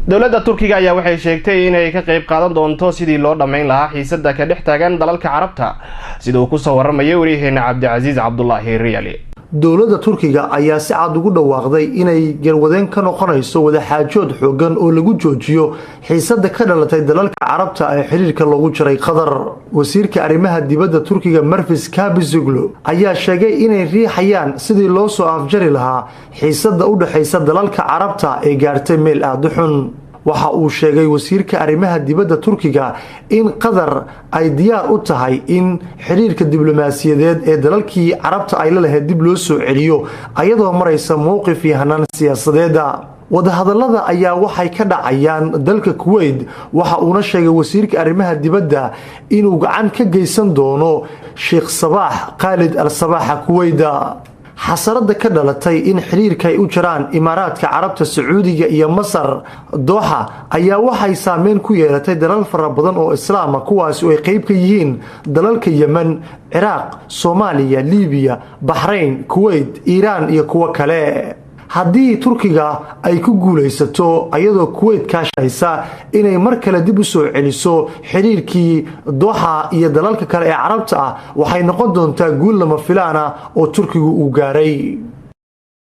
dowladda Turkiga ayaa waxay sheegtay inay ka qayb qaadan doonto sidii loo dhameyn lahaa xiisadda ka dhex taagan dalalka Carabta sida uu ku soo warramay wariyaheena Cabdicaziz Cabdullaahi Riyali. dowladda Turkiga ayaa si cad ugu dhawaaqday inay garwadeen ka noqonayso wada xaajood xoogan oo lagu joojiyo xiisadda ka dhalatay dalalka Carabta ee xiriirka lagu jiray Qatar. wasiirka arrimaha dibadda Turkiga Marfis Kabizoglu ayaa sheegay inay riixayaan sidii loo soo afjari lahaa xiisadda u dhaxaysa dalalka Carabta ee gaartay meel aad u xun. waxa uu sheegay wasiirka arrimaha dibadda Turkiga in Qatar ay diyaar u tahay in xiriirka diblomaasiyadeed ee dalalkii Carabta ay la lahayd dib loo soo celiyo ayadoo maraysa mowqif yahanaan siyaasadeed. wadahadallada ayaa waxay ka dhacayaan dalka Kuwait waxa uuna sheegay wasiirka arrimaha dibadda inuu gacan ka geysan doono Sheikh Sabah Khalid al-Sabah Kuwait. xasarada ka dhalatay in xiriirka ay u jiraan Imaaraadka Carabta, Sacuudiga iyo Masar Doha ayaa waxay saameyn ku yeelatay dalal fara badan oo Islaam ah kuwaas oo ay qayb ka yihiin dalalka Yemen, Ciraaq, Soomaaliya, Liibiya, Bahrain, Kuwait, Iiraan iyo kuwa kale. haddii Turkiga ay ku guuleysato ayadoo Kuwait kaashaysa inay mar kale dib u soo celiso xiriirkii Doha iyo dalalka kale ee Carabta ah waxay noqon doontaa guul lama filaan ah oo Turkigu uu gaaray.